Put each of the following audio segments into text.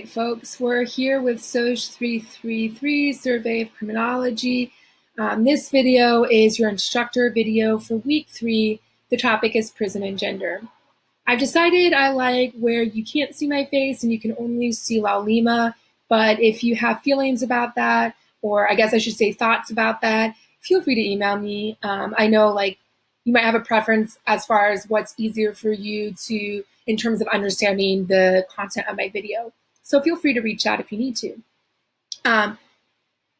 right, folks, we're here with SOJ 333, Survey of Criminology. This video is your instructor video for week 3. The topic is prison and gender. I've decided I like where you can't see my face and you can only see Laulima, but if you have feelings about that, or I guess I should say thoughts about that, feel free to email me. I know you might have a preference as far as what's easier for you to in terms of understanding the content of my video. So feel free to reach out if you need to.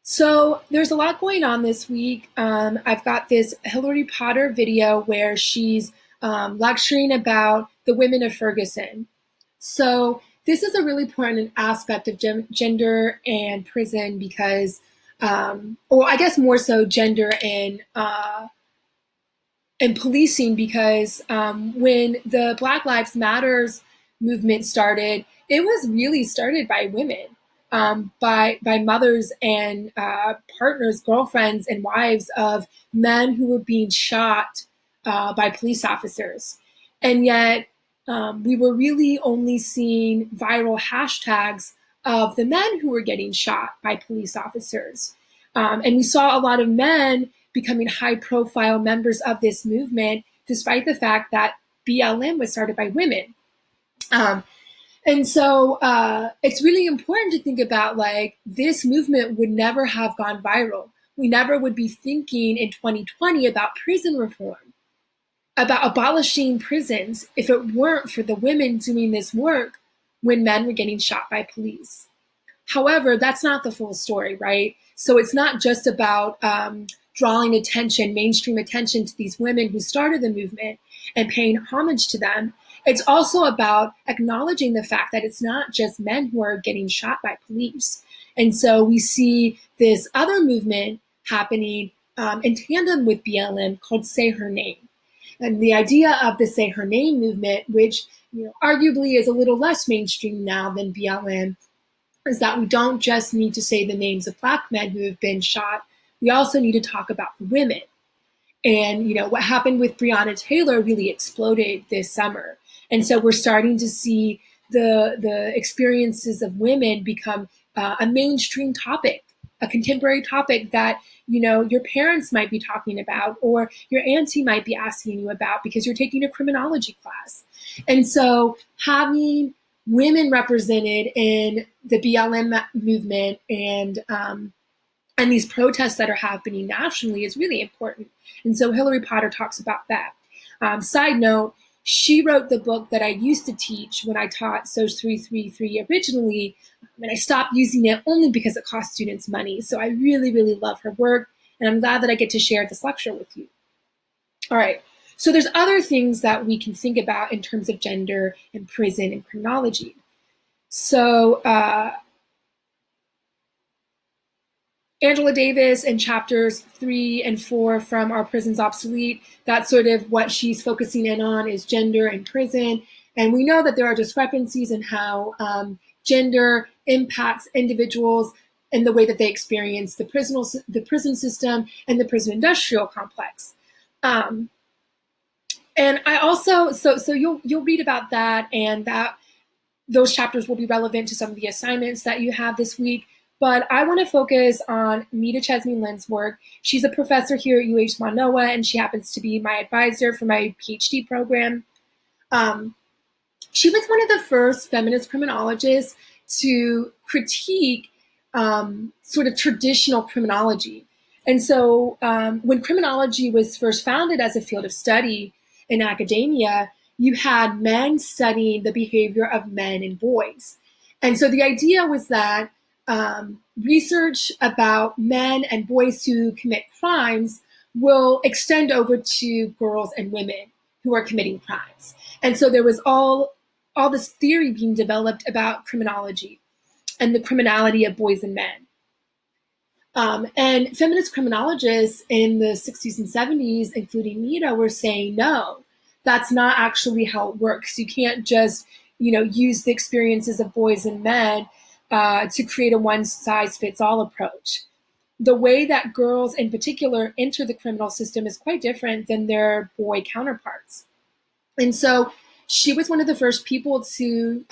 So there's a lot going on this week. I've got this Hillary Potter video where she's lecturing about the women of Ferguson. So this is a really important aspect of gender and prison because, or I guess more so gender and policing, because when the Black Lives Matters movement started, it was really started by women, by mothers and partners, girlfriends and wives of men who were being shot by police officers. And yet we were really only seeing viral hashtags of the men who were getting shot by police officers. And we saw a lot of men becoming high-profile members of this movement, despite the fact that BLM was started by women. And so it's really important to think about this movement would never have gone viral. We never would be thinking in 2020 about prison reform, about abolishing prisons, if it weren't for the women doing this work when men were getting shot by police. However, that's not the full story, right? So it's not just about drawing attention, mainstream attention to these women who started the movement and paying homage to them. It's also about acknowledging the fact that it's not just men who are getting shot by police. And so we see this other movement happening in tandem with BLM called Say Her Name. And the idea of the Say Her Name movement, which arguably is a little less mainstream now than BLM, is that we don't just need to say the names of Black men who have been shot. We also need to talk about the women. And what happened with Breonna Taylor really exploded this summer. And so we're starting to see the experiences of women become a mainstream topic, a contemporary topic that your parents might be talking about, or your auntie might be asking you about because you're taking a criminology class. And so having women represented in the BLM movement and these protests that are happening nationally is really important. And so Hillary Potter talks about that. Side note, she wrote the book that I used to teach when I taught SOJ 333 originally, and I stopped using it only because it cost students money. So I really, really love her work, and I'm glad that I get to share this lecture with you. All right, so there's other things that we can think about in terms of gender and prison and criminology. So Angela Davis in chapters 3 and 4 from Our Prisons Obsolete, that's sort of what she's focusing in on is gender and prison. And we know that there are discrepancies in how gender impacts individuals and the way that they experience the prison system and the prison industrial complex. And I also, so you'll read about that, and that those chapters will be relevant to some of the assignments that you have this week. But I want to focus on Mita Chesney-Lynn's work. She's a professor here at UH Manoa, and she happens to be my advisor for my PhD program. She was one of the first feminist criminologists to critique sort of traditional criminology. And so when criminology was first founded as a field of study in academia, you had men studying the behavior of men and boys. And so the idea was that research about men and boys who commit crimes will extend over to girls and women who are committing crimes. And so there was all this theory being developed about criminology and the criminality of boys and men. And feminist criminologists in the 60s and 70s, including Mita, were saying, no, that's not actually how it works. You can't just, use the experiences of boys and men to create a one-size-fits-all approach. The way that girls in particular enter the criminal system is quite different than their boy counterparts. And so she was one of the first people to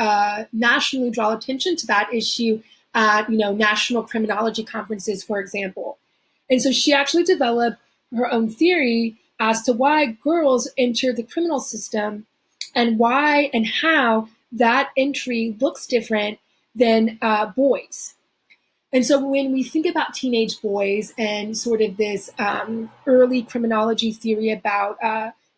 nationally draw attention to that issue at, national criminology conferences, for example. And so she actually developed her own theory as to why girls enter the criminal system and why and how that entry looks different than boys. And so when we think about teenage boys and sort of this early criminology theory about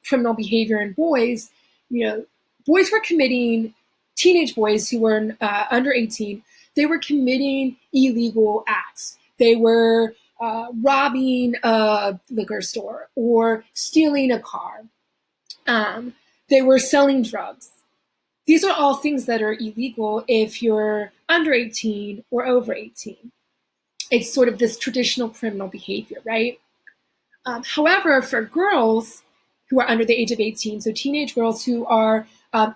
criminal behavior in boys, boys were committing, teenage boys who were under 18, they were committing illegal acts. They were robbing a liquor store or stealing a car. They were selling drugs. These are all things that are illegal if you're under 18 or over 18. It's sort of this traditional criminal behavior, right? However, for girls who are under the age of 18, so teenage girls who are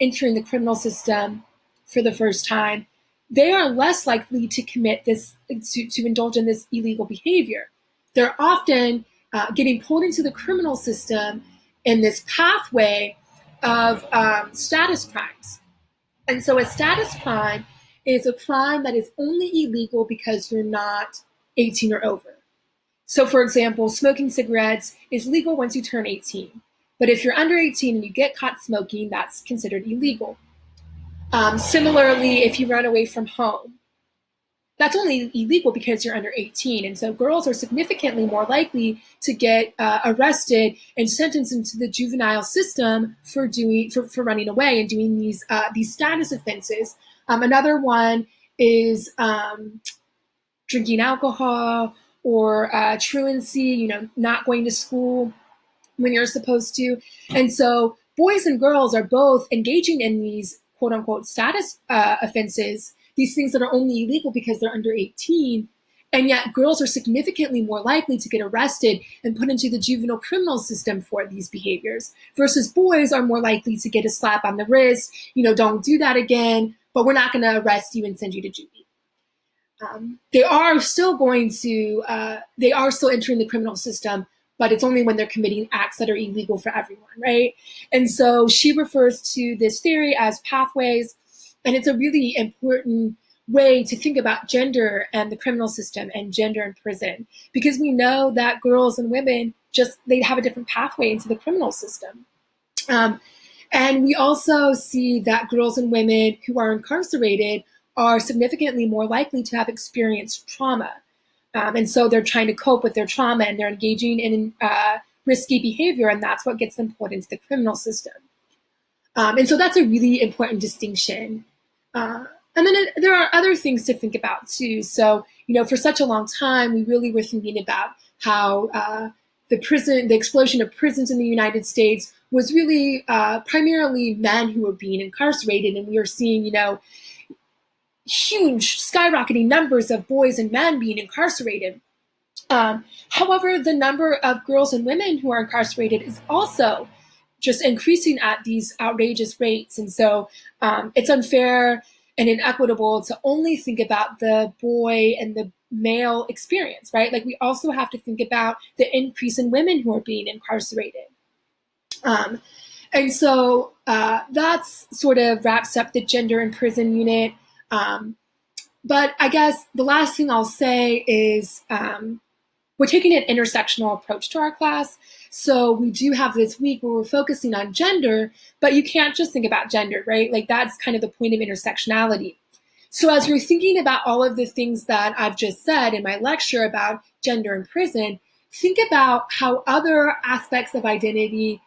entering the criminal system for the first time, they are less likely to commit this, to indulge in this illegal behavior. They're often getting pulled into the criminal system in this pathway of status crimes. And so a status crime is a crime that is only illegal because you're not 18 or over. So for example, smoking cigarettes is legal once you turn 18. But if you're under 18 and you get caught smoking, that's considered illegal. Similarly, if you run away from home, that's only illegal because you're under 18. And so girls are significantly more likely to get arrested and sentenced into the juvenile system for running away and doing these status offenses. Another one is drinking alcohol or truancy, not going to school when you're supposed to. And so boys and girls are both engaging in these quote unquote status offenses, these things that are only illegal because they're under 18. And yet girls are significantly more likely to get arrested and put into the juvenile criminal system for these behaviors, versus boys are more likely to get a slap on the wrist, don't do that again, but we're not going to arrest you and send you to juvie. They are still entering the criminal system, but it's only when they're committing acts that are illegal for everyone, right? And so she refers to this theory as pathways, and it's a really important way to think about gender and the criminal system and gender in prison, because we know that girls and women they have a different pathway into the criminal system. And we also see that girls and women who are incarcerated are significantly more likely to have experienced trauma. And so they're trying to cope with their trauma and they're engaging in risky behavior, and that's what gets them pulled into the criminal system. And so that's a really important distinction. And then there are other things to think about too. So, for such a long time, we really were thinking about how the explosion of prisons in the United States was really primarily men who were being incarcerated, and we were seeing, huge skyrocketing numbers of boys and men being incarcerated. However, the number of girls and women who are incarcerated is also just increasing at these outrageous rates. And so it's unfair and inequitable to only think about the boy and the male experience, right? Like we also have to think about the increase in women who are being incarcerated. And so that's sort of wraps up the gender in prison unit. But I guess the last thing I'll say is we're taking an intersectional approach to our class. So we do have this week where we're focusing on gender, but you can't just think about gender, right? Like that's kind of the point of intersectionality. So as you're thinking about all of the things that I've just said in my lecture about gender in prison, think about how other aspects of identity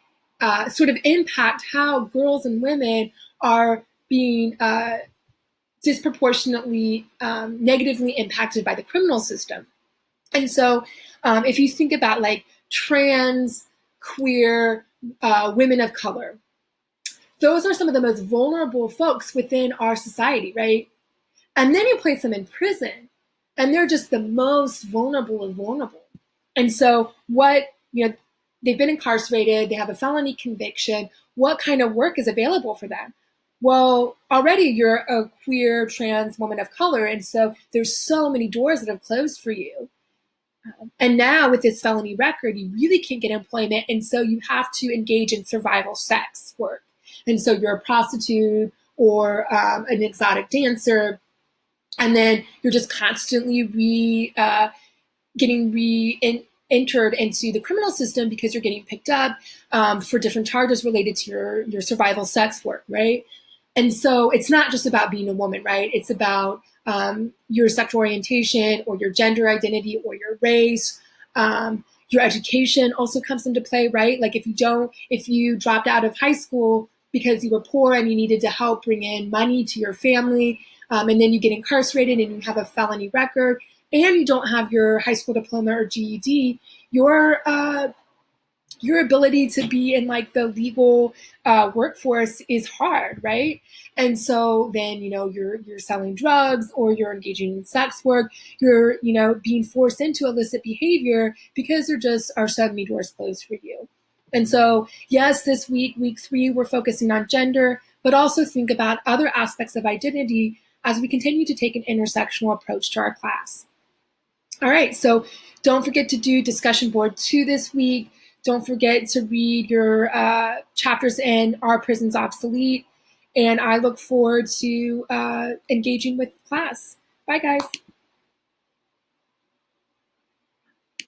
sort of impact how girls and women are being disproportionately negatively impacted by the criminal system. And so if you think about like trans, queer, women of color, those are some of the most vulnerable folks within our society, right? And then you place them in prison and they're just the most vulnerable of vulnerable. And so they've been incarcerated, they have a felony conviction. What kind of work is available for them? Well, already you're a queer, trans woman of color, and so there's so many doors that have closed for you. And now with this felony record, you really can't get employment, and so you have to engage in survival sex work. And so you're a prostitute or an exotic dancer, and then you're just constantly getting entered into the criminal system because you're getting picked up for different charges related to your survival sex work, right? And so it's not just about being a woman, right? It's about your sexual orientation or your gender identity or your race. Your education also comes into play, right? Like if you dropped out of high school because you were poor and you needed to help bring in money to your family, and then you get incarcerated and you have a felony record, and you don't have your high school diploma or GED, your ability to be in like the legal workforce is hard, right? And so then you're selling drugs or you're engaging in sex work, you're being forced into illicit behavior because there just are so many doors closed for you. And so yes, this week 3, we're focusing on gender, but also think about other aspects of identity as we continue to take an intersectional approach to our class. All right, so don't forget to do discussion board 2 this week. Don't forget to read your chapters in Are Prisons Obsolete? And I look forward to engaging with class. Bye, guys.